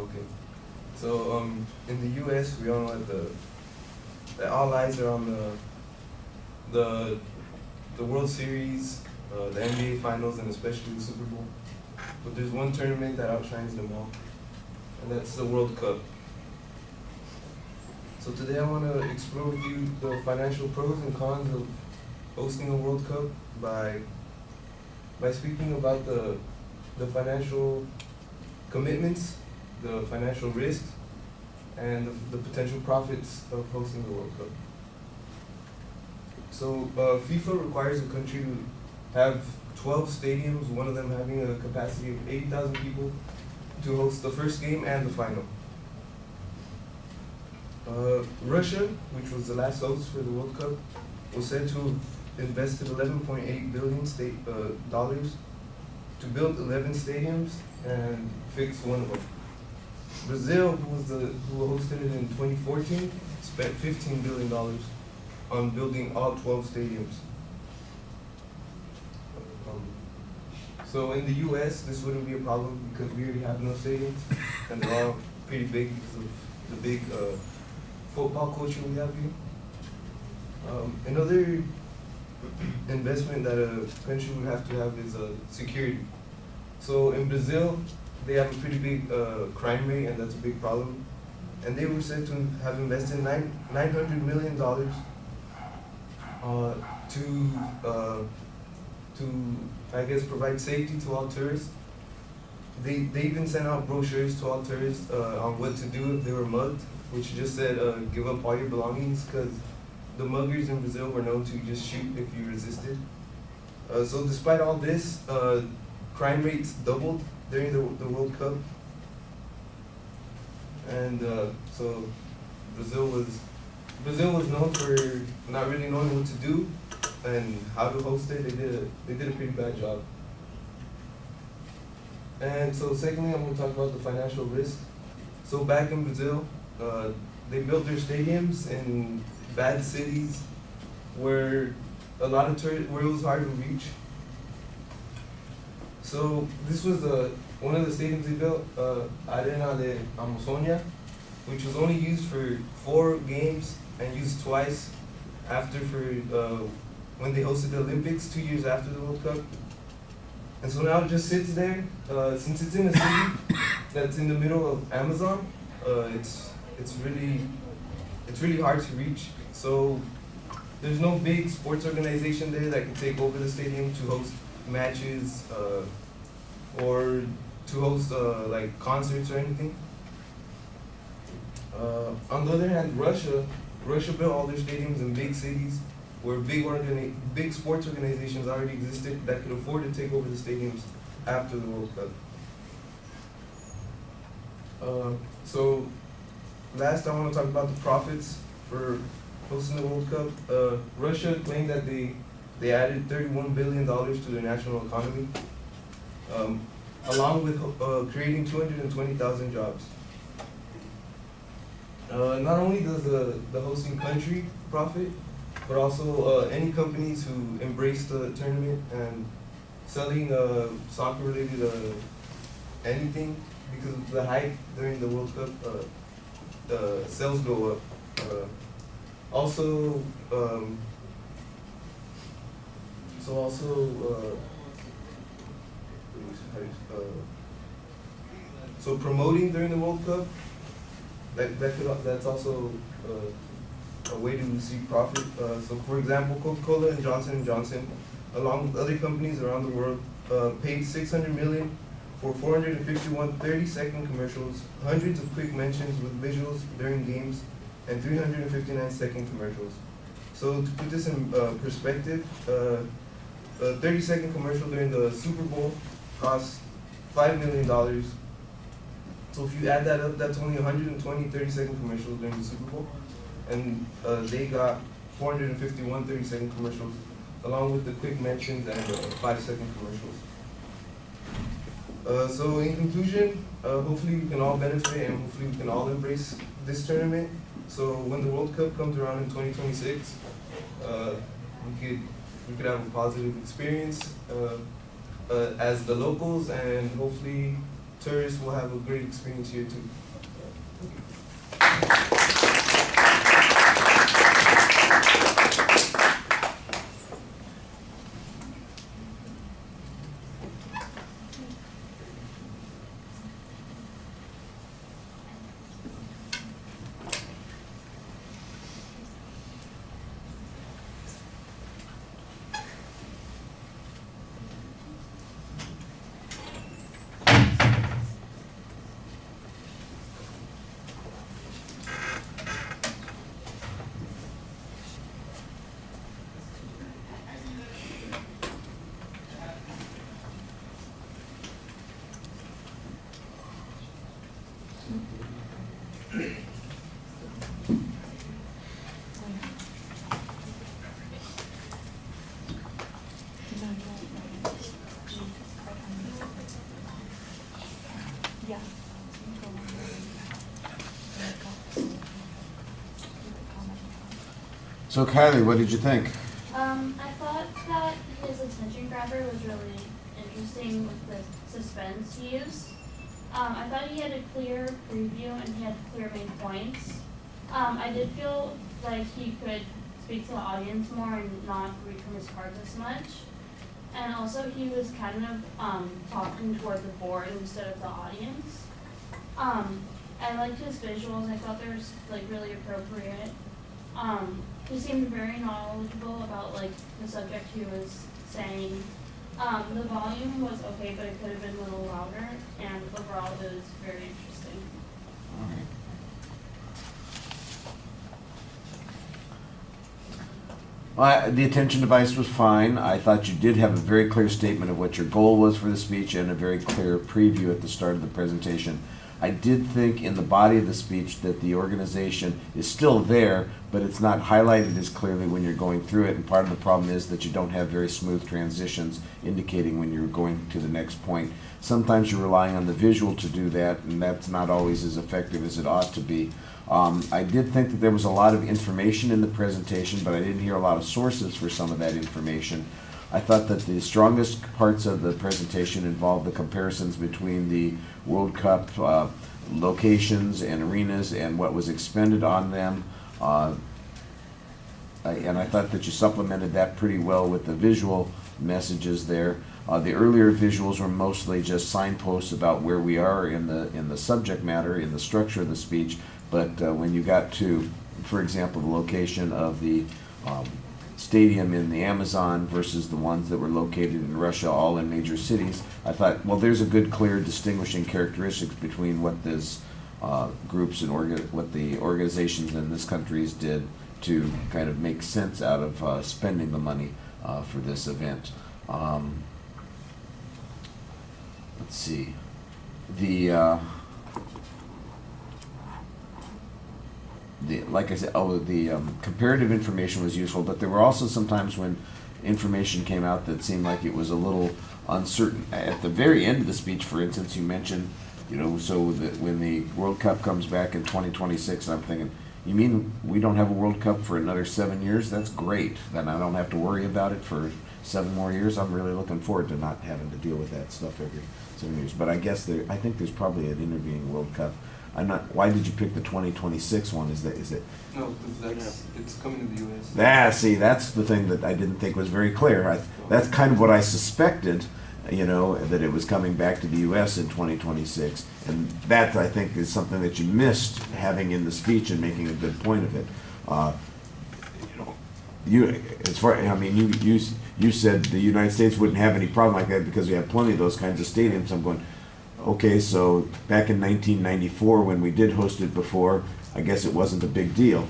Okay. So in the U.S., we all know that all eyes are on the the World Series, the NBA Finals, and especially the Super Bowl. But there's one tournament that outshines them all, and that's the World Cup. So today I want to explore with you the financial pros and cons of hosting a World Cup by speaking about the financial commitments, the financial risks, and the potential profits of hosting the World Cup. So FIFA requires a country to have 12 stadiums, one of them having a capacity of 80,000 people, to host the first game and the final. Russia, which was the last host for the World Cup, was said to have invested $11.8 billion dollars to build 11 stadiums and fix one of them. Brazil, who hosted it in 2014, spent $15 billion on building all 12 stadiums. So in the U.S., this wouldn't be a problem because we already have no stadiums, and they're all pretty big because of the big football culture we have here. Another investment that a country would have to have is security. So in Brazil, they have a pretty big crime rate, and that's a big problem. And they were said to have invested $900 million to I guess provide safety to all tourists. They even sent out brochures to all tourists on what to do if they were mugged, which just said give up all your belongings, because the muggers in Brazil were known to just shoot if you resisted. So despite all this, crime rates doubled during the World Cup, and so Brazil was known for not really knowing what to do and how to host it. They did a pretty bad job. And so secondly, I'm going to talk about the financial risk. So back in Brazil, they built their stadiums in bad cities where where it was hard to reach. So this was one of the stadiums they built, Arena de Amazonia, which was only used for 4 games and used twice when they hosted the Olympics 2 years after the World Cup. And so now it just sits there. Since it's in a city that's in the middle of Amazon, it's really hard to reach. So there's no big sports organization there that can take over the stadium to host matches or to host like concerts or anything. On the other hand, Russia built all their stadiums in big cities where big sports organizations already existed that could afford to take over the stadiums after the World Cup. So last, I want to talk about the profits for hosting the World Cup. Russia claimed that they added $31 billion to their national economy, along with creating 220,000 jobs. Not only does the hosting country profit, but also any companies who embrace the tournament and selling soccer-related anything, because of the hype during the World Cup, the sales go up. So promoting during the World Cup, that's also a way to see profit. So for example, Coca-Cola and Johnson & Johnson, along with other companies around the world, paid $600 million for 451 30-second commercials, hundreds of quick mentions with visuals during games, and 359-second commercials. So to put this in perspective, a 30-second commercial during the Super Bowl costs $5 million. So if you add that up, that's only 120 30-second commercials during the Super Bowl. And they got 451 30-second commercials, along with the quick mentions and 5-second commercials. So in conclusion, hopefully we can all benefit and hopefully we can all embrace this tournament. So when the World Cup comes around in 2026, we could have a positive experience as the locals, and hopefully tourists will have a great experience here too. So Kylie, what did you think? I thought that his attention grabber was really interesting with the suspense he used. I thought he had a clear preview and he had clear main points. I did feel like he could speak to the audience more and not read from his cards as much. And also he was kind of talking toward the board instead of the audience. I liked his visuals. I thought they were like really appropriate. He seemed very knowledgeable about like the subject he was saying. The volume was okay, but it could have been a little louder, and overall it was very interesting. All right. Well, the attention device was fine. I thought you did have a very clear statement of what your goal was for the speech and a very clear preview at the start of the presentation. I did think in the body of the speech that the organization is still there, but it's not highlighted as clearly when you're going through it, and part of the problem is that you don't have very smooth transitions indicating when you're going to the next point. Sometimes you're relying on the visual to do that, and that's not always as effective as it ought to be. I did think that there was a lot of information in the presentation, but I didn't hear a lot of sources for some of that information. I thought that the strongest parts of the presentation involved the comparisons between the World Cup locations and arenas and what was expended on them. And I thought that you supplemented that pretty well with the visual messages there. The earlier visuals were mostly just signposts about where we are in the subject matter, in the structure of the speech. But when you got to, for example, the location of the stadium in the Amazon versus the ones that were located in Russia, all in major cities, I thought, well, there's a good, clear, distinguishing characteristics between what these groups and what the organizations in this countries did to kind of make sense out of spending the money for this event. Let's see. Like I said, the comparative information was useful, but there were also some times when information came out that seemed like it was a little uncertain. At the very end of the speech, for instance, you mentioned, so that when the World Cup comes back in 2026, I'm thinking, you mean we don't have a World Cup for another 7 years? That's great. Then I don't have to worry about it for 7 more years. I'm really looking forward to not having to deal with that stuff every 7 years. But I guess I think there's probably an intervening World Cup. I'm not. Why did you pick the 2026 one? Is it? No, because it's coming to the U.S. See, that's the thing that I didn't think was very clear. That's kind of what I suspected, that it was coming back to the U.S. in 2026, and that I think is something that you missed having in the speech and making a good point of it. You said the United States wouldn't have any problem like that because we have plenty of those kinds of stadiums. I'm going, okay, so back in 1994 when we did host it before, I guess it wasn't a big deal,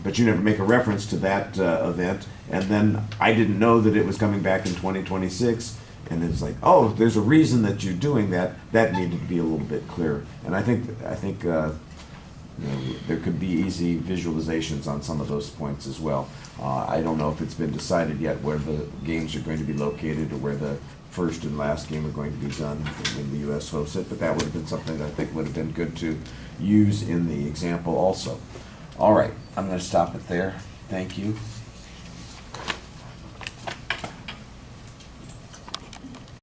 but you never make a reference to that event, and then I didn't know that it was coming back in 2026, and it's like, oh, there's a reason that you're doing that. That needed to be a little bit clearer, and I think there could be easy visualizations on some of those points as well. I don't know if it's been decided yet where the games are going to be located or where the first and last game are going to be done when the U.S. hosts it, but that would have been something that I think would have been good to use in the example also. All right, I'm going to stop it there. Thank you.